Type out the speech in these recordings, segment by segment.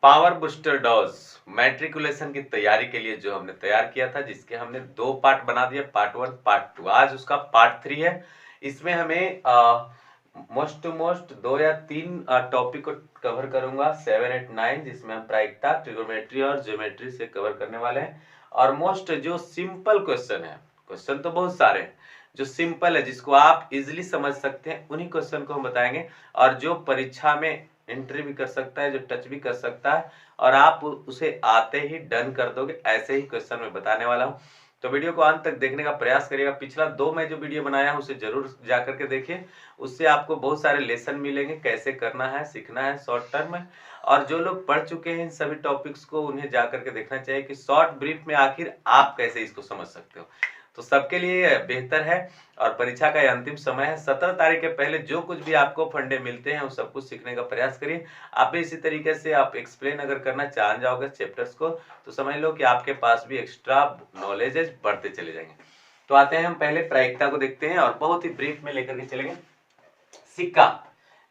Power booster Dodge matriculation की तैयारी के लिए जो हमने तैयार किया था, जिसके हमने 2 पार्ट बना दिए, पार्ट 1 पार्ट 2। आज उसका पार्ट 3 है। इसमें हमें मोस्ट टू मोस्ट 2 या 3 टॉपिक को कवर करूंगा, 7, 8, 9, जिसमें हम प्रायिकता, ट्रिगोनोमेट्री और ज्योमेट्री से कवर करने वाले हैं। और मोस्ट जो सिंपल क्वेश्चन है, क्वेश्चन तो बहुत सारे हैं, जो सिंपल है जिसको आप इजिली समझ सकते हैं, उन्हीं क्वेश्चन को हम बताएंगे। और जो परीक्षा में एंट्री भी कर सकता है, जो टच भी कर सकता है, और आप उसे आते ही डन कर दोगे, ऐसे ही क्वेश्चन मैं बताने वाला हूं। तो वीडियो को अंत तक देखने का प्रयास करिएगा। पिछला 2 मैं जो वीडियो बनाया है उसे जरूर जाकर के देखिए, उससे आपको बहुत सारे लेसन मिलेंगे, कैसे करना है, सीखना है शॉर्ट टर्म में। और जो लोग पढ़ चुके हैं इन सभी टॉपिक्स को, उन्हें जाकर के देखना चाहिए कि शॉर्ट ब्रीफ में आखिर आप कैसे इसको समझ सकते हो। तो सबके लिए बेहतर है। और परीक्षा का अंतिम समय है, 17 तारीख के पहले जो कुछ भी आपको फंडे मिलते हैं वो सब कुछ सीखने का प्रयास करिए। आप भी इसी तरीके से आप एक्सप्लेन अगर करना चाह जाओगे चैप्टर्स को, तो समझ लो कि आपके पास भी एक्स्ट्रा नॉलेजेस बढ़ते चले जाएंगे। तो आते हैं हम पहले प्रायिकता को देखते हैं और बहुत ही ब्रीफ में लेकर के चलेंगे। सिक्का,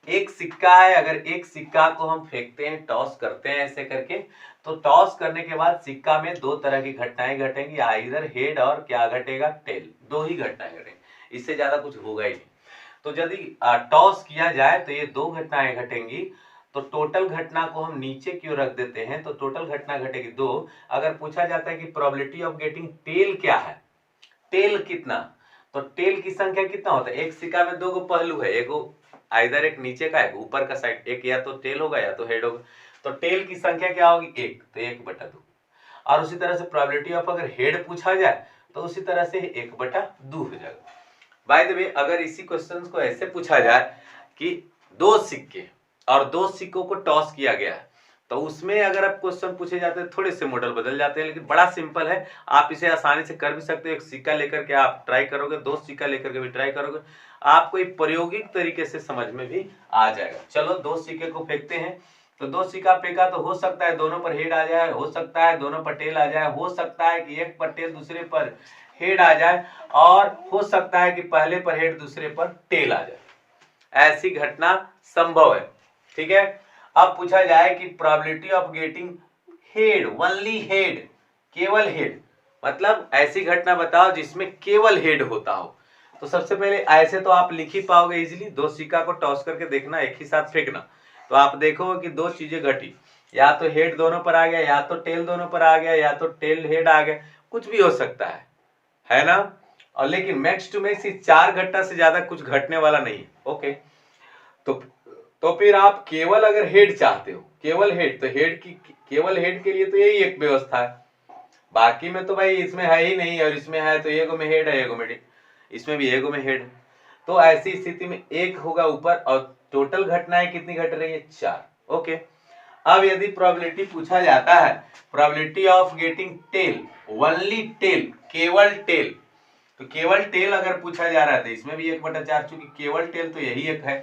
एक सिक्का है, अगर एक सिक्का को हम फेंकते हैं, टॉस करते हैं ऐसे करके, तो टॉस करने के बाद सिक्का में 2 तरह की घटनाएं घटेंगी, इधर हेड और क्या घटेगा, टेल। 2 ही घटनाएं घटेंगी, इससे ज्यादा कुछ होगा ही नहीं। तो यदि टॉस किया जाए तो ये 2 घटनाएं घटेंगी। तो टोटल घटना को हम नीचे की ओर रख देते हैं, तो टोटल घटना घटेगी 2। अगर पूछा जाता है कि प्रोबेबिलिटी ऑफ गेटिंग टेल क्या है, टेल कितना, तो टेल की संख्या कितना होता है। एक सिक्का में 2 गो पहलू है, इधर एक नीचे का, एक ऊपर का साइड, एक या तो टेल होगा या तो हेड होगा। तो टेल की संख्या क्या होगी, 1, तो 1/2। और उसी तरह से प्रोबेबिलिटी ऑफ अगर हेड पूछा जाए तो उसी तरह से 1/2 हो जाएगा। बाय द वे, अगर इसी क्वेश्चन को ऐसे पूछा जाए कि 2 सिक्के और 2 सिक्कों को टॉस किया गया है, तो उसमें अगर आप क्वेश्चन पूछे जाते हैं, थोड़े से मॉडल बदल जाते हैं, लेकिन बड़ा सिंपल है। आप इसे आसानी से कर भी सकते हो। एक सिक्का लेकर के आप ट्राई करोगे, 2 सिक्का लेकर के भी ट्राई करोगे, आपको एक प्रायोगिक तरीके से समझ में भी आ जाएगा। चलो 2 सिक्के को फेंकते हैं। तो 2 सिक्का फेंका तो हो सकता है दोनों पर हेड आ जाए, हो सकता है दोनों पर टेल आ जाए, हो सकता है कि एक पर टेल दूसरे पर हेड आ जाए, और हो सकता है कि पहले पर हेड दूसरे पर टेल आ जाए। ऐसी घटना संभव है, ठीक है। अब पूछा जाए कि probability of getting head, only head, केवल हेड, मतलब ऐसी घटना बताओ जिसमें केवल हेड होता हो। तो सबसे पहले ऐसे तो आप लिख ही पाओगे इजीली, 2 सिक्का को टॉस करके देखना, एक ही साथ फेंकना, तो आप देखोगे कि 2 चीजें घटी, या तो हेड दोनों पर आ गया, या तो टेल दोनों पर आ गया, या तो टेल हेड आ गया, कुछ भी हो सकता है ना। और लेकिन मैक्स टू मैक्स 4 घटना से ज्यादा कुछ घटने वाला नहीं है। ओके, तो फिर आप केवल अगर हेड चाहते हो, केवल हेड, तो हेड की, केवल हेड के लिए तो यही एक व्यवस्था है। बाकी में तो भाई इसमें है ही नहीं, और इसमें है तो एगो में हेड है, एगो में टेल, इसमें भी एगो में हेड। तो ऐसी स्थिति में एक होगा ऊपर, और टोटल घटनाएं कितनी घट रही है, 4। ओके, अब यदि प्रोबेबिलिटी पूछा जाता है, probability of getting tail, only tail, केवल टेल, तो केवल टेल अगर पूछा जा रहा है तो इसमें भी 1/4, चूंकि केवल टेल तो यही एक है।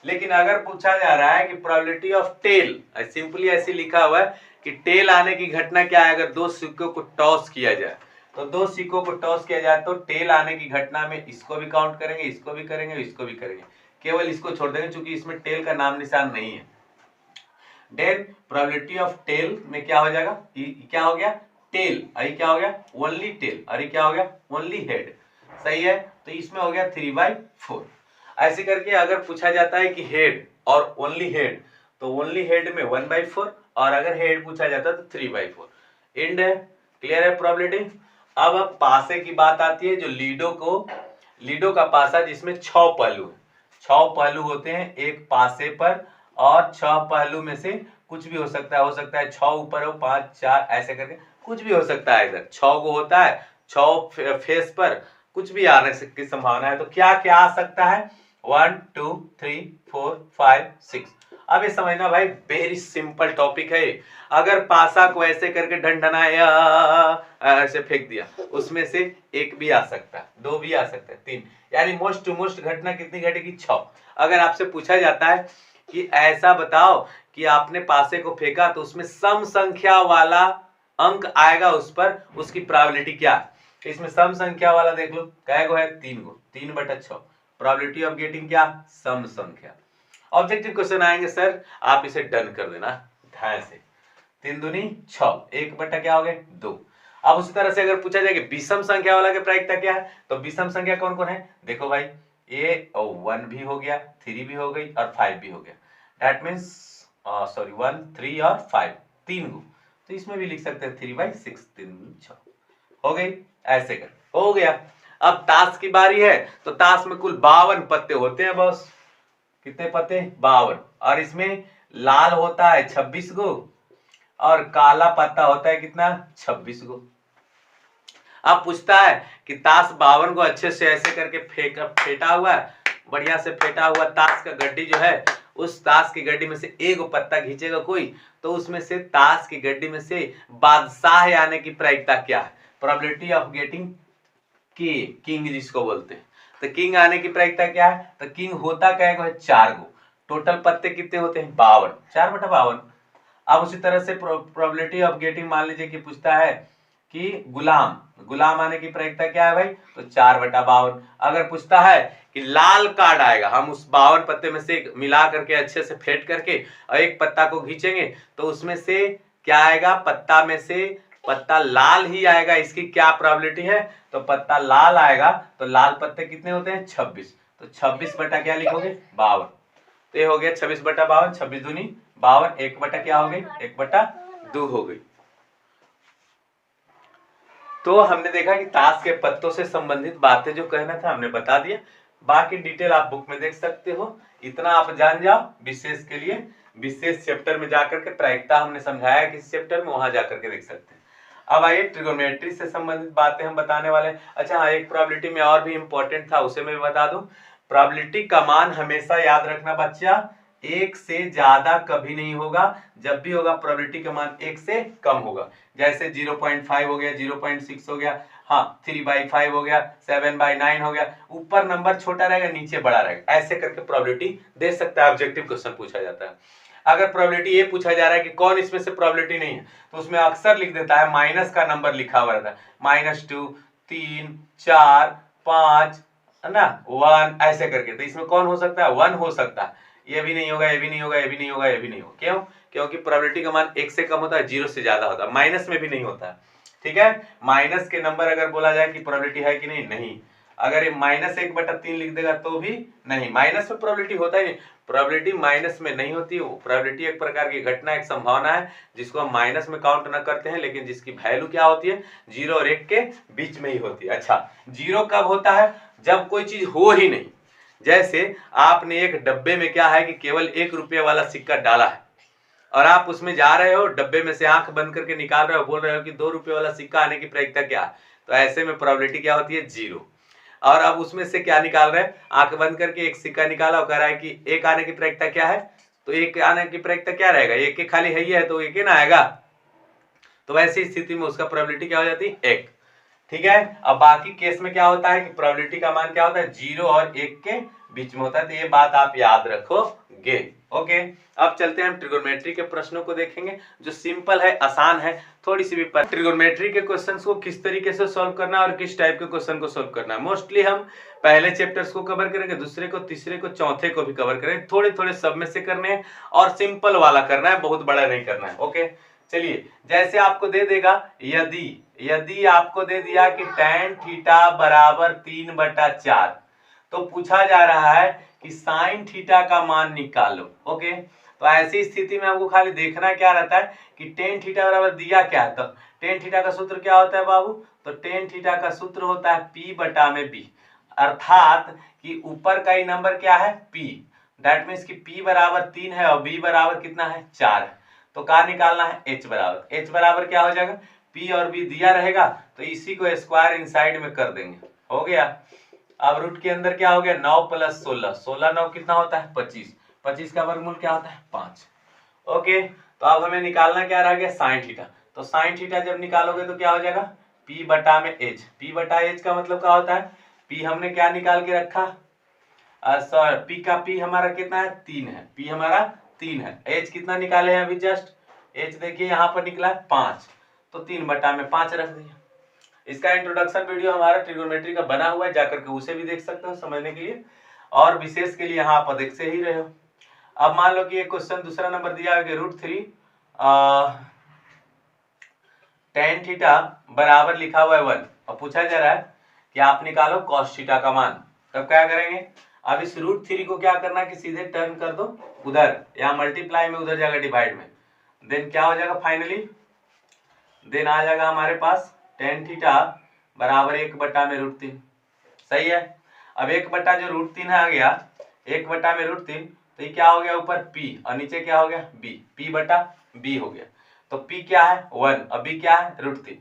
लेकिन अगर पूछा जा रहा है कि प्रोबेबिलिटी ऑफ टेल, सिंपली ऐसे लिखा हुआ है कि टेल आने की घटना क्या है, अगर 2 सिक्कों को टॉस किया जाए, तो 2 सिक्कों को टॉस किया जाए तो टेल आने की घटना में इसको भी काउंट करेंगे, इसको भी करेंगे, इसको भी करेंगे, केवल इसको छोड़ देंगे क्योंकि इसमें टेल का नाम निशान नहीं है। देन प्रोबेबिलिटी ऑफ टेल में क्या हो जाएगा, क्या हो गया, टेल, अरे क्या हो गया, ओनली टेल, अरे क्या हो गया, ओनली हेड, सही है। तो इसमें हो गया 3/4। ऐसे करके अगर पूछा जाता है कि हेड और ओनली हेड, तो ओनली हेड में 1/4, और अगर हेड पूछा जाता है तो 3/4। एंड है, क्लियर है प्रोबेबिलिटी। अब पासे की बात आती है, जो लीडो का पासा जिसमें 6 पहलू है, 6 पहलू होते हैं एक पासे पर, और 6 पहलू में से कुछ भी हो सकता है 6 ऊपर हो, 5, 4, ऐसे करके कुछ भी हो सकता है। इधर 6 गो होता है, 6 फेस पर कुछ भी आने की संभावना है। तो क्या क्या आ सकता है, 1, 2, 3, 4, 5, 6। अब ये समझना भाई, वेरी सिंपल टॉपिक है। अगर पासा को ऐसे करके ढनढनाया, ऐसे फेंक दिया, उसमें से एक भी आ सकता है, 2 भी आ सकता है, 3, यानी मोस्ट टू मोस्ट घटना कितनी घटेगी, 6। अगर आपसे पूछा जाता है कि ऐसा बताओ कि आपने पासे को फेंका तो उसमें सम संख्या वाला अंक आएगा उस पर, उसकी प्रोबेबिलिटी क्या है, इसमें सम संख्या वाला देख लो, कै गो है, 3 गो, 3/6। प्रोबेबिलिटी ऑफ गेटिंग क्या, सम संख्या। ऑब्जेक्टिव क्वेश्चन आएंगे सर, आप इसे डन कर देना। ढाई से 3 दूनी 6, 1 बटा क्या हो गए 2। अब उसी तरह से अगर पूछा जाए कि विषम संख्या वाला की प्रायिकता क्या है, तो विषम संख्या कौन कौन है, देखो भाई ये 1 भी हो गया, 3 भी हो गई और 5 भी हो गया। दैट मीन्स सॉरी 1 3 और 5 3 गो, तो इसमें भी लिख सकते हैं 3/6 3 6 हो गई। ऐसे कर हो गया। अब ताश की बारी है, तो ताश में कुल 52 पत्ते होते हैं बॉस। कितने पत्ते 52, और इसमें लाल होता है 26 गो और काला पत्ता होता है कितना 26 गो। अब पूछता है कि ताश 52 को अच्छे से ऐसे करके फेंटा हुआ है, बढ़िया से फेंटा हुआ ताश का गड्डी जो है, उस ताश की गड्डी में से एक पत्ता खींचेगा कोई, तो उसमें से ताश की गड्डी में से बादशाह आने की प्रायिकता क्या है, प्रोबेबिलिटी ऑफ गेटिंग किंग जिसको बोलते हैं। तो किंग आने की प्रायिकता क्या है, तो किंग होता क्या है 4 गो, टोटल पत्ते कितने होते हैं 52, 4/52। अब उसी तरह से प्रोबेबिलिटी ऑफ गेटिंग मान लीजिए कि पूछता है कि गुलाम आने की प्रायिकता क्या है भाई, तो 4/52। अगर पूछता है कि लाल कार्ड आएगा, हम उस 52 पत्ते में से मिला करके अच्छे से फेंट करके और एक पत्ता को खींचेंगे, तो उसमें से क्या आएगा, पत्ता में से पत्ता लाल ही आएगा, इसकी क्या प्रोबेबिलिटी है, तो पत्ता लाल आएगा, तो लाल पत्ते कितने होते हैं 26, तो 26 बटा क्या लिखोगे 52। तो ये हो गया 26/52, 26 दूनी 52, 1 बटा क्या हो गई 1/2 हो गई। तो हमने देखा कि ताश के पत्तों से संबंधित बातें जो कहना था हमने बता दिया, बाकी डिटेल आप बुक में देख सकते हो। इतना आप जान जाओ, विशेष के लिए विशेष चैप्टर में जाकर के प्रायिकता हमने समझाया है किस चैप्टर में, वहां जाकर के देख सकते हैं। अब आइए ट्रिगोनोमेट्री से संबंधित बातें हम बताने वाले हैं। अच्छा हाँ, एक प्रोबेबिलिटी में और भी इंपॉर्टेंट था, उसे मैं बता दूं। प्रोबेबिलिटी का मान हमेशा याद रखना बच्चा, 1 से ज्यादा कभी नहीं होगा, जब भी होगा प्रोबेबिलिटी का मान 1 से कम होगा। जैसे 0.5 हो गया, 0.6 हो गया, हाँ 3/5 हो गया, 7/9 हो गया, ऊपर नंबर छोटा रहेगा नीचे बड़ा रहेगा, ऐसे करके प्रोबेबिलिटी दे सकता है। ऑब्जेक्टिव क्वेश्चन पूछा जाता है। अगर प्रोबेबिलिटी ये पूछा जा रहा है कि कौन इसमें से प्रोबेबिलिटी नहीं है, तो उसमें अक्सर लिख देता है माइनस का नंबर लिखा हुआ रहता है, -2 3 4 5 है ना 1 ऐसे करके। तो इसमें कौन हो सकता है 1 हो सकता है, ये भी नहीं होगा, ये भी नहीं होगा, ये भी नहीं होगा, ये भी नहीं होगा। क्यों, क्योंकि प्रोबेबिलिटी का मान 1 से कम होता है, 0 से ज्यादा होता है, माइनस में भी नहीं होता है। ठीक है, माइनस के नंबर अगर बोला जाए कि प्रोबेबिलिटी है कि नहीं, नहीं। अगर ये -1/3 लिख देगा तो भी नहीं, माइनस में प्रोबेबिलिटी होता ही नहीं। प्रोबेबिलिटी माइनस में नहीं होती, वो प्रोबेबिलिटी एक प्रकार की घटना, एक संभावना है जिसको हम माइनस में काउंट न करते हैं, लेकिन जिसकी वैल्यू क्या होती है 0 और 1 के बीच में ही होती है। अच्छा, 0 कब होता है, जब कोई चीज हो ही नहीं। जैसे आपने एक डब्बे में क्या है कि केवल 1 रुपये वाला सिक्का डाला है, और आप उसमें जा रहे हो, डब्बे में से आंख बंद करके निकाल रहे हो, बोल रहे हो कि 2 रुपये वाला सिक्का आने की प्रायिकता क्या है, तो ऐसे में प्रोबेबिलिटी क्या होती है 0। और अब उसमें से क्या निकाल रहे हैं, आंख बंद करके एक सिक्का निकाला और कह रहा है कि 1 आने की प्रायिकता क्या है, तो 1 आने की प्रायिकता क्या रहेगा, 1 खाली है ही है, तो 1 ना आएगा। तो वैसी स्थिति में उसका प्रोबेबिलिटी क्या हो जाती है 1। ठीक है, अब बाकी केस में क्या होता है कि प्रोबेबिलिटी का मान क्या होता है 0 और 1 के बीच में होता है। तो ये बात आप याद रखोगे। ओके, अब चलते हैं हम ट्रिगोनोमेट्री के प्रश्नों को देखेंगे, जो सिंपल है, आसान है, थोड़ी सी भी ट्रिगोनोमेट्री के क्वेश्चंस को किस तरीके से सॉल्व करना और किस टाइप के क्वेश्चन को सॉल्व करना है। मोस्टली हम पहले चैप्टर्स को कवर करेंगे, दूसरे को, तीसरे को, चौथे को भी कवर करेंगे। थोड़े थोड़े सब में से करने हैं और सिंपल वाला करना है, बहुत बड़ा नहीं करना है। ओके, चलिए, जैसे आपको दे देगा, यदि आपको दे दिया कि tan थीटा बराबर 3/4, तो पूछा जा रहा है कि साइन थीटा का मान निकालो। ओके, तो ऐसी स्थिति में आपको खाली देखना क्या रहता है कि tan थीटा बराबर दिया क्या है, तो tan थीटा का सूत्र क्या होता है बाबू, तो tan थीटा का सूत्र होता है P/B, अर्थात कि ऊपर का ही नंबर क्या है P, दैट मीन्स कि P बराबर 3 है और B बराबर कितना है 4 है। तो क्या निकालना है H बराबर क्या हो जाएगा, P और B दिया रहेगा, तो इसी को स्क्वायर इनसाइड में कर देंगे, हो गया। अब रूट के अंदर क्या हो गया 9 + 16, 16 9 कितना होता है 25, 25 का वर्गमूल क्या होता है 5। ओके, तो अब हमें निकालना क्या रह गया साइन थीटा। तो साइन थीटा जब निकालोगे तो क्या हो जाएगा P/H, P/H का मतलब क्या होता है, P हमने क्या निकाल के रखा, सर P का P हमारा कितना है 3 है, P हमारा 3 है। H कितना निकाले हैं अभी जस्ट, H देखिए यहाँ पर निकला है 5, तो 3/5 रख दिया। इसका इंट्रोडक्शन वीडियो हमारा ट्रिगोनोमेट्री का बना हुआ है, जाकर के उसे भी देख सकते हो समझने के लिए, और विशेष के लिए यहाँ आप देख से ही रहे हो। अब मान लो कि एक क्वेश्चन दूसरा नंबर दिया है √3 tan थीटा बराबर लिखा हुआ है 1 और पूछा जा रहा है कि आप निकालो cos थीटा का मान। तब क्या करेंगे, अब इस √3 को क्या करना है कि सीधे टर्न कर दो उधर, या मल्टीप्लाई में उधर जाएगा डिवाइड में, देन क्या हो जाएगा फाइनली, देन आ जाएगा हमारे पास tan थीटा बराबर 1/√3। सही है। अब 1 जो √3 आ गया, 1/√3, तो ये क्या हो गया ऊपर p और नीचे क्या हो गया b, p/b हो गया। तो p क्या है 1 और b क्या है √3।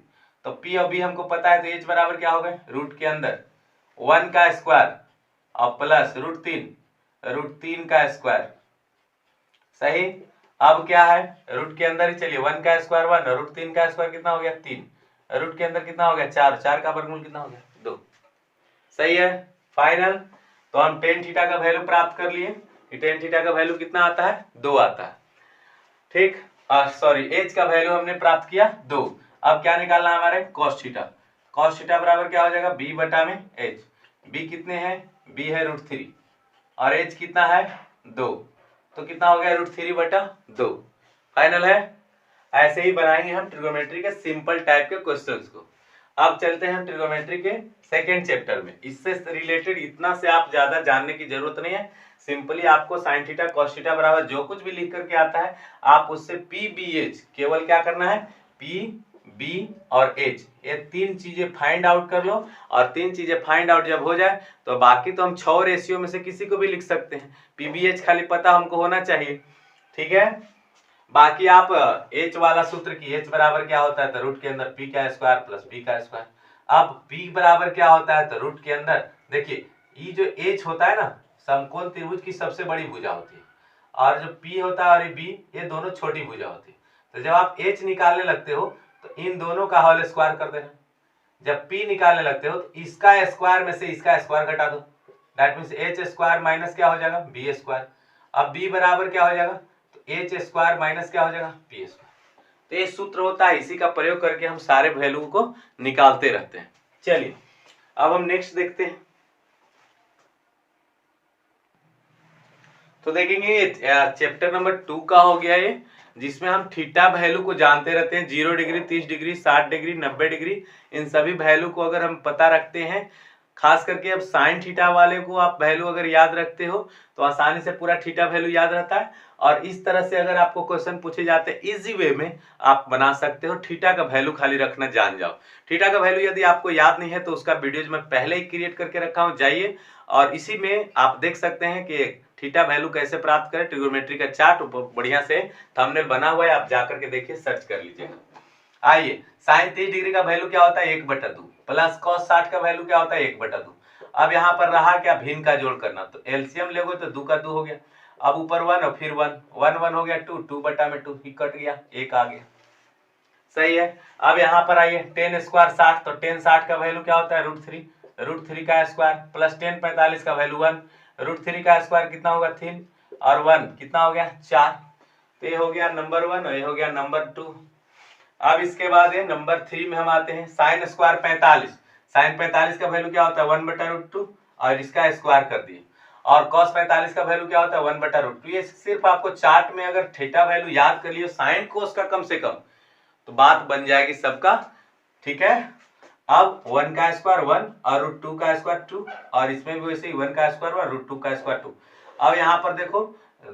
तो p और b हमको पता है, तो h बराबर क्या हो गए रूट के अंदर 1 का स्क्वायर और प्लस √3 का स्क्वायर। सही। अब क्या है रूट के अंदर ही, चलिए 1 का स्क्वायर 1 और √3 का स्क्वायर कितना हो गया 3, रूट के अंदर कितना हो गया 4, 4 का वर्गमूल कितना हो गया 2। सही है। फाइनल। तो हम tan थीटा का वैल्यू प्राप्त कर लिए कि tan थीटा का वैल्यू कितना आता है 2 आता है। ठीक, सॉरी h का वैल्यू हमने प्राप्त किया 2। अब क्या निकालना है हमारे cos थीटा। cos थीटा बराबर क्या हो जाएगा b बटा में h। b कितने हैं, b है √3 और h कितना है 2, तो कितना हो गया √3/2। फाइनल है। ऐसे ही बनाएंगे हम ट्रिगोनोमेट्री के सिंपल टाइप के क्वेश्चंस को। अब चलते हैं हम ट्रिगोनोमेट्री के सेकंड चैप्टर में। इससे रिलेटेड इतना से आप ज्यादा जानने की जरूरत नहीं है, सिंपली आपको sin थीटा cos थीटा बराबर जो कुछ भी लिख करके आता है आप उससे p b h केवल क्या करना है, p b और h ये 3 चीजें फाइंड आउट कर लो, और 3 चीजें फाइंड आउट जब हो जाए तो बाकी तो हम 6 रेशियो में से किसी को भी लिख सकते हैं, p b h खाली पता हमको होना चाहिए। ठीक है। बाकी आप h वाला सूत्र की h बराबर क्या होता है, तो रूट के अंदर p का स्क्वायर प्लस b का स्क्वायर। अब p बराबर क्या होता है, तो रूट के अंदर देखिए ये जो h होता है ना, समकोण त्रिभुज की सबसे बड़ी भुजा होती है, और जो p होता है और ये b ये दोनों छोटी भुजा होती है। तो जब आप h निकालने लगते हो तो इन दोनों का होल स्क्वायर कर देना, जब p निकालने लगते हो तो इसका स्क्वायर में से इसका स्क्वायर घटा दो, that means h square minus क्या हो जाएगा b स्क्वायर। अब b बराबर क्या हो जाएगा, एच स्क्वायर माइनस क्या हो जाएगा पी स्क्वायर। तो ये सूत्र होता है, इसी का प्रयोग करके हम सारे वैल्यू को निकालते रहते हैं। चलिए अब हम नेक्स्ट देखते हैं। तो देखेंगे चैप्टर नंबर 2 का हो गया ये, जिसमें हम थीटा वैल्यू को जानते रहते हैं। 0 डिग्री 30 डिग्री 60 डिग्री 90 डिग्री, इन सभी वैल्यू को अगर हम पता रखते हैं, खास करके अब साइन थीटा वाले को आप वैल्यू अगर याद रखते हो तो आसानी से पूरा थीटा वैल्यू याद रहता है। और इस तरह से अगर आपको क्वेश्चन पूछे जाते हैं इजी वे में आप बना सकते हो, थीटा का वैल्यू खाली रखना जान जाओ। थीटा का वैल्यू यदि आपको याद नहीं है तो उसका वीडियोज मैं पहले ही क्रिएट करके रखा हूं, जाइए और इसी में आप देख सकते हैं कि थीटा वैल्यू कैसे प्राप्त करें। ट्रिगोनोमेट्री का चार्ट बढ़िया से थंबनेल बना हुआ है, आप जाकर के देखिए, सर्च कर लीजिएगा। आइए, साइन 30 डिग्री का वैल्यू क्या होता है 1/2 प्लस cos 60 का वैल्यू क्या होता है 1/2। अब यहाँ पर रहा क्या भिन्न का जोड़ करना, तो एलसीएम लोगे तो 2 का 2 हो गया, अब ऊपर 1 और फिर 1 1 1 हो गया 2 2/2 ही कट गया, 1 आ गया। सही है। अब यहाँ पर आइए tan स्क्वायर 60, तो tan 60 का वैल्यू क्या होता है √3 का स्क्वायर प्लस tan 45 का वैल्यू 1, √3 का स्क्वायर कितना होगा 3 और 1 कितना हो गया 4। तो ये हो गया नंबर 1 और ये हो गया नंबर 2। अब इसके बाद ये नंबर 3 में हम आते हैं, साइन स्क्वायर 45, साइन 45 का वैल्यू क्या होता है 1/√2 और इसका स्क्वायर कर दिए, और cos 45 का वैल्यू क्या होता है 1/√2। ये सिर्फ आपको चार्ट में अगर थीटा वैल्यू याद कर लियो साइन कोस का कम से कम, तो बात बन जाएगी सबका। ठीक है। अब 1 का स्क्वायर 1 और √2 का स्क्वायर 2, और इसमें भी वैसे ही 1 का स्क्वायर 1 √2 का स्क्वायर 2। अब यहाँ पर देखो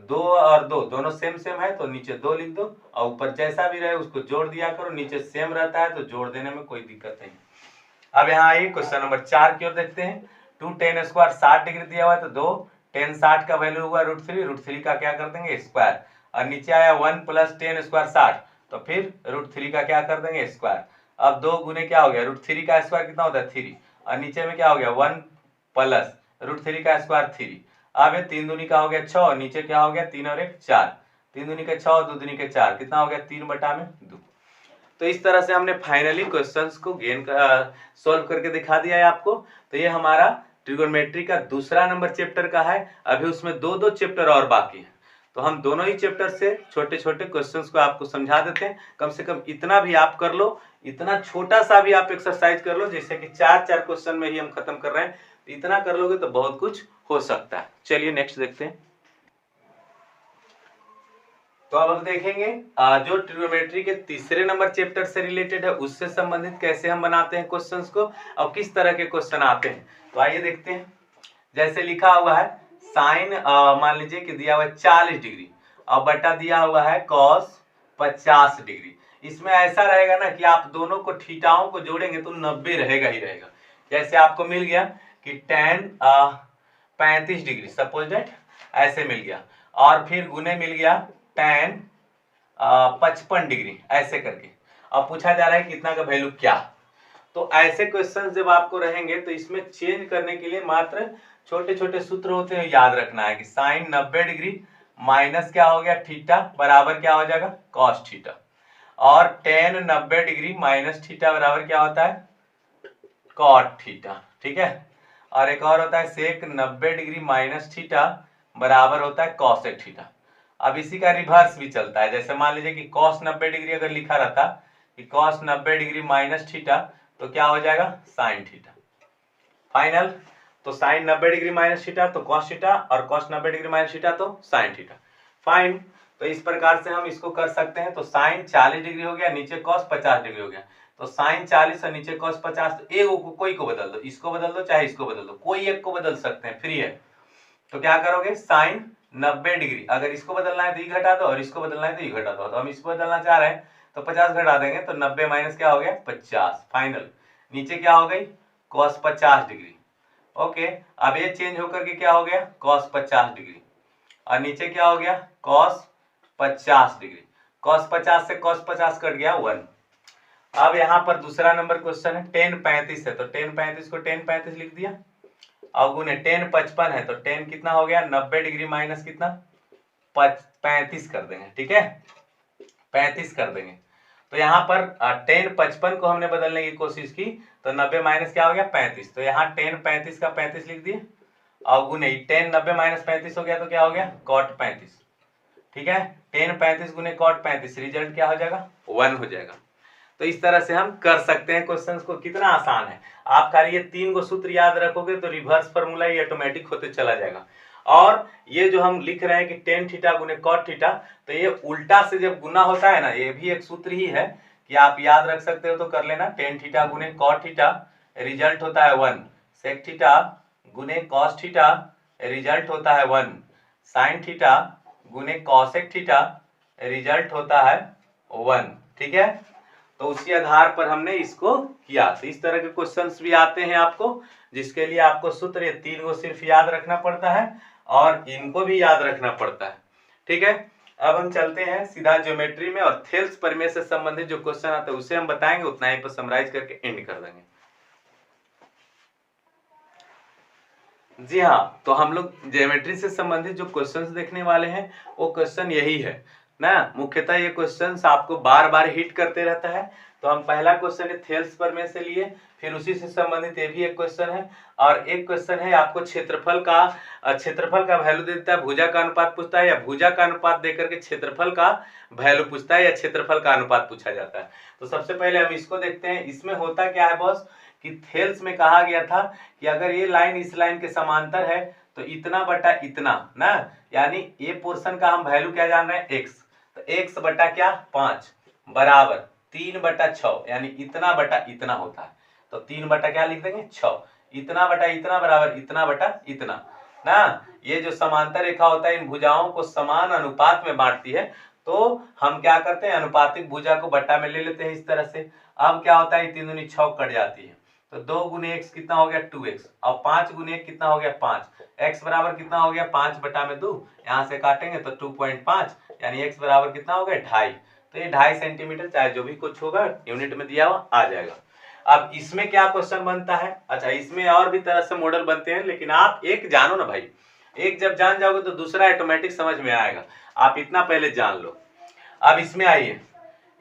2 और 2 दोनों सेम सेम है तो नीचे 2 लिख दो, और ऊपर जैसा भी रहे उसको जोड़ दिया करो, नीचे सेम रहता है तो जोड़ देने में कोई दिक्कत नहीं। अब यहाँ आइए क्वेश्चन नंबर 4 की ओर देखते हैं। 2 tan स्क्वायर 60 डिग्री दिया हुआ है, तो 2 tan 60 का वैल्यू हुआ √3 का क्या कर देंगे स्क्वायर, और नीचे आया 1 प्लस tan स्क्वायर 60, तो फिर √3 का क्या कर देंगे स्क्वायर। अब 2 गुने क्या हो गया √3 का स्क्वायर कितना होता है 3, और नीचे में क्या हो गया 1 प्लस √3 का स्क्वायर 3। अब ये 3 दूनी का हो गया 6 और नीचे क्या हो गया 3 और 1 4, 3 दूनी के 6 और 2 दूनी के 4 कितना हो गया 3/2। तो इस तरह से हमने फाइनली क्वेश्चंस को सॉल्व करके दिखा दिया है आपको। तो ये हमारा ट्रिगोनोमेट्री का दूसरा नंबर चैप्टर का है, अभी उसमें 2 चैप्टर और बाकी है, तो हम दोनों ही चैप्टर से छोटे छोटे क्वेश्चंस को आपको समझा देते हैं। कम से कम इतना भी आप कर लो, इतना छोटा सा भी आप एक्सरसाइज कर लो, जैसे कि 4 क्वेश्चन में ही हम खत्म कर रहे हैं, इतना कर लोगे तो बहुत कुछ हो सकता है। चलिए नेक्स्ट देखते हैं। तो अब हम देखेंगे जो ट्रिग्नोमेट्री के तीसरे नंबर चैप्टर से रिलेटेड है उससे संबंधित कैसे हम बनाते हैं क्वेश्चंस को और किस तरह के क्वेश्चन आते हैं। तो आइए देखते हैं। जैसे लिखा हुआ है साइन मान लीजिए कि दिया हुआ है 40 डिग्री और बटा दिया हुआ है कॉस 50 डिग्री। इसमें ऐसा रहेगा ना कि आप दोनों को थीटाओं को जोड़ेंगे तो 90 रहेगा ही रहेगा। जैसे आपको मिल गया कि tan 35 डिग्री सपोज दैट ऐसे मिल गया और फिर गुने मिल गया tan 55 डिग्री ऐसे करके। अब पूछा जा रहा है कितना का वैल्यू क्या। तो ऐसे क्वेश्चन जब आपको रहेंगे तो इसमें चेंज करने के लिए मात्र छोटे छोटे सूत्र होते हैं, याद रखना है कि साइन 90 डिग्री माइनस क्या हो गया थीटा बराबर क्या हो जाएगा कॉस थीटा और टेन 90 डिग्री माइनस थीटा बराबर क्या होता है कॉट थीटा। ठीक है। और एक और होता है सेक 90 डिग्री माइनस थीटा बराबर होता है कॉसेक थीटा। अब इसी का रिवर्स भी चलता है। जैसे मान लीजिए कि कॉस 90 डिग्री अगर लिखा रहता कि कॉस 90 डिग्री माइनस थीटा तो क्या हो जाएगा साइन थीटा। फाइनल। तो साइन 90 डिग्री माइनस थीटा तो कॉस थीटा और कॉस 90 डिग्री माइनस थीटा तो साइन थीटा। फाइन। तो इस प्रकार से हम इसको कर सकते हैं। तो साइन 40 डिग्री हो गया, नीचे कॉस 50 डिग्री हो गया। तो साइन 40 और नीचे कॉस 50, तो एक को कोई को बदल दो, इसको बदल दो चाहे इसको बदल दो, कोई एक को बदल सकते हैं, फ्री है। तो क्या करोगे साइन 90 डिग्री अगर इसको बदलना है तो ये घटा दो और इसको बदलना है तो ये घटा दो। तो हम इसको बदलना चाह रहे हैं तो 50 घटा देंगे तो 90 माइनस क्या हो गया 50। फाइनल। नीचे क्या हो गई कॉस 50 डिग्री। ओके। अब ये चेंज होकर के क्या हो गया कॉस 50 डिग्री और नीचे क्या हो गया कॉस 50 डिग्री। कॉस 50 से कॉस 50 कट गया 1। अब यहाँ पर दूसरा नंबर क्वेश्चन है tan 35 है तो tan 35 को tan 35 लिख दिया और गुने tan 55 है तो tan कितना हो गया 90 डिग्री माइनस कितना 35 कर देंगे। ठीक है 35 कर देंगे। तो यहाँ पर tan 55 को हमने बदलने की कोशिश की तो 90 माइनस क्या हो गया 35। तो यहाँ tan 35 का 35 लिख दिए और गुने tan 90 माइनस 35 हो गया तो क्या हो गया cot 35। ठीक है tan 35 गुने cot 35 रिजल्ट क्या हो जाएगा 1 हो जाएगा। तो इस तरह से हम कर सकते हैं क्वेश्चंस को। कितना आसान है। आप खाली ये 3 को सूत्र याद रखोगे तो रिवर्स फार्मूला ये ऑटोमेटिक होते चला जाएगा। और ये जो हम लिख रहे हैं कि tan थीटा गुने cot थीटा तो ये उल्टा से जब गुना होता है ना ये भी एक सूत्र ही है कि आप याद रख सकते हो तो कर लेना। tan थीटा गुने cot थीटा रिजल्ट होता है 1। sec थीटा गुने cos थीटा रिजल्ट होता है 1। sin थीटा गुने cosec थीटा रिजल्ट होता है 1। ठीक है। तो उसी आधार पर हमने इसको किया। तो इस तरह के क्वेश्चंस भी आते हैं आपको जिसके लिए आपको सूत्र ये 3 को सिर्फ याद रखना पड़ता है और इनको भी याद रखना पड़ता है। ठीक है। अब हम चलते हैं सीधा ज्योमेट्री में और थेल्स प्रमेय से संबंधित जो क्वेश्चन आते हैं उसे हम बताएंगे, उतना ही पर समराइज करके एंड कर देंगे। जी हाँ, तो हम लोग ज्योमेट्री से संबंधित जो क्वेश्चंस देखने वाले हैं वो क्वेश्चन यही है ना। मुख्यतः ये क्वेश्चंस आपको बार बार हिट करते रहता है। तो हम पहला क्वेश्चन है थेल्स प्रमेय से लिए, फिर उसी से संबंधित ये भी एक क्वेश्चन है और एक क्वेश्चन है आपको क्षेत्रफल का वैल्यू दे देता है, भुजा का अनुपात पूछता है या भुजा का अनुपात देकर के क्षेत्रफल का वैल्यू पूछता है या क्षेत्रफल का अनुपात पूछा जाता है। तो सबसे पहले हम इसको देखते हैं। इसमें होता क्या है बॉस कि थेल्स में कहा गया था कि अगर ये लाइन इस लाइन के समांतर है तो इतना बटा इतना ना, यानी ये पोर्शन का हम वैल्यू क्या जान रहे हैं x। तो x बटा क्या 5 बराबर 3/6 यानी इतना बटा इतना होता है। तो 3 बटा क्या लिख देंगे 6, इतना बटा इतना बराबर इतना बटा इतना ना। ये जो समांतर रेखा होता है इन भुजाओं को समान अनुपात में बांटती है। तो हम क्या करते हैं अनुपातिक भुजा को बट्टा में ले लेते हैं इस तरह से। अब क्या होता है 3 दूनी 6 कट जाती है तो 2 गुने x कितना हो गया 2x और 5 गुने 1 कितना हो गया 5। x बराबर कितना हो गया 5 बटा में 2, यहाँ से काटेंगे तो 2.5 यानी x बराबर कितना हो गया 2.5। तो ये 2.5 सेंटीमीटर चाहे जो भी कुछ होगा यूनिट में दिया हुआ आ जाएगा। अब इसमें क्या क्वेश्चन बनता है, अच्छा इसमें और भी तरह से मॉडल बनते हैं लेकिन आप एक जानो ना भाई, एक जब जान जाओगे तो दूसरा ऑटोमेटिक समझ में आएगा। आप इतना पहले जान लो। अब इसमें आइए,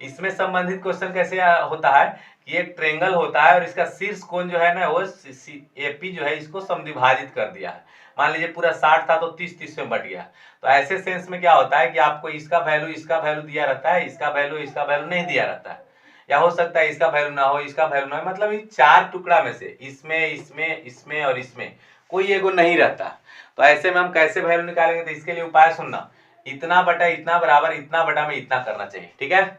इसमें संबंधित क्वेश्चन कैसे होता है कि एक ट्रेंगल होता है और इसका शीर्ष कोण जो है ना वो एपी जो है इसको समद्विभाजित कर दिया है। मान लीजिए पूरा 60 था तो 30-30 में बट गया। तो ऐसे सेंस में क्या होता है कि आपको इसका वैल्यू दिया रहता है, इसका वैल्यू नहीं दिया रहता है, या हो सकता है इसका वैल्यू ना हो इसका वैल्यू ना हो, मतलब इस 4 टुकड़ा में से इसमें इसमें और इसमें कोई एगो नहीं रहता। तो ऐसे में हम कैसे वैल्यू निकालेंगे, तो इसके लिए उपाय सुनना। इतना बटा इतना बराबर इतना बटा में इतना करना चाहिए, ठीक है।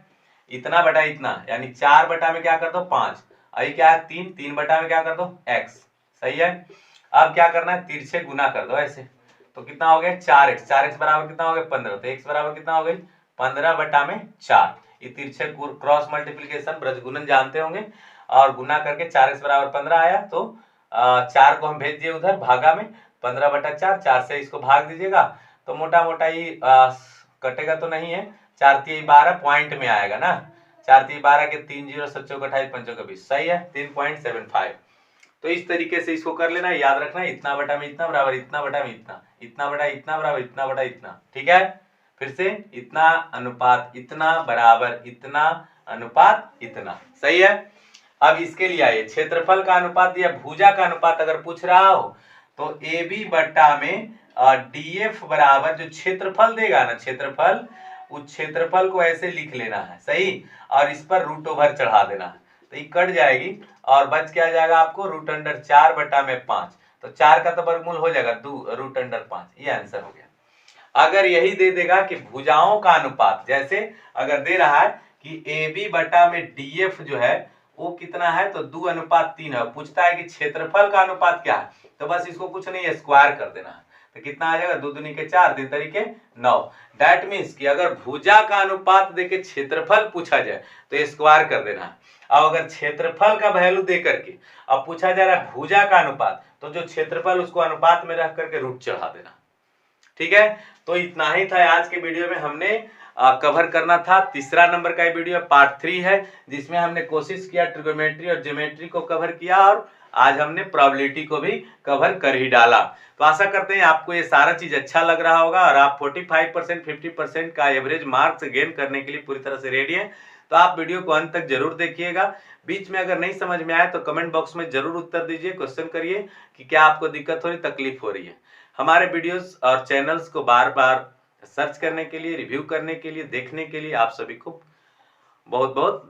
इतना बटा इतना यानी 4 बटा में क्या कर दो 5, अभी क्या है 3, 3 बटा में क्या कर दो x, सही है। अब क्या करना है, तिरछे गुना कर दो ऐसे, तो कितना हो गया 4x, 4x बराबर कितना हो गया 15, तो x बराबर कितना हो गई 15 बटा में 4। ये तिरछे क्रॉस मल्टीप्लीकेशन ब्रजगुणन जानते होंगे, और गुना करके 4x बराबर 15 आया, तो 4 को हम भेज दिए उधर भागा में, 15 बटा 4, 4 से इसको भाग दीजिएगा तो मोटा मोटा ही कटेगा तो नहीं है, 4 3 12 पॉइंट में आएगा ना, 4 3 12 के 3 0 7 चौक 28 5 चौक 20, सही है 3.75। तो इस तरीके से इसको कर लेना, याद रखना इतना बटा में इतना बराबर इतना बटा में इतना, इतना बटा इतना बराबर इतना बटा इतना, ठीक है। फिर से इतना अनुपात इतना बराबर इतना अनुपात इतना, सही है। अब इसके लिए आइए, क्षेत्रफल का अनुपात या भुजा का अनुपात अगर पूछ रहा हो तो AB बट्टा में DF बराबर जो क्षेत्रफल देगा ना, क्षेत्रफल, उस क्षेत्रफल को ऐसे लिख लेना है, सही, और इस पर रूट ओवर चढ़ा देना है, तो ये कट जाएगी और बच क्या जाएगा आपको रूट अंडर 4 बटा में 5, तो 4 का तो वर्गमूल हो जाएगा 2 रूट अंडर 5, ये आंसर हो गया। अगर यही दे देगा कि भुजाओं का अनुपात, जैसे अगर दे रहा है कि AB बटा में DF जो है वो कितना है, तो 2 अनुपात 3 है, पूछता है कि क्षेत्रफल का अनुपात क्या है, तो बस इसको कुछ नहीं स्क्वायर कर देना है, तो कितना आ जाएगा 2 दूनी के 4 3 तरीके 9। दैट मीन्स कि अगर भुजा का अनुपात देके क्षेत्रफल पूछा जाए तो स्क्वायर कर देना है, और अगर क्षेत्रफल का वैल्यू दे करके अब पूछा जा रहा है भुजा का अनुपात, तो जो क्षेत्रफल उसको अनुपात में रख करके रूट चढ़ा देना, ठीक है। तो इतना ही था आज के वीडियो में, हमने कवर करना था तीसरा नंबर का वीडियो, पार्ट 3 है, जिसमें हमने कोशिश किया ट्रिगोनोमेट्री और ज्योमेट्री को कवर किया, और आज हमने प्रोबेबिलिटी को भी कवर कर ही डाला। तो आशा करते हैं आपको ये सारा चीज अच्छा लग रहा होगा और आप 45% 50% का एवरेज मार्क्स गेन करने के लिए पूरी तरह से रेडी है। तो आप वीडियो को अंत तक जरूर देखिएगा, बीच में अगर नहीं समझ में आए तो कमेंट बॉक्स में जरूर उत्तर दीजिए, क्वेश्चन करिए कि क्या आपको दिक्कत हो रही, तकलीफ हो रही है। हमारे वीडियोस और चैनल्स को बार बार सर्च करने के लिए, रिव्यू करने के लिए, देखने के लिए आप सभी को बहुत बहुत धन्यवाद।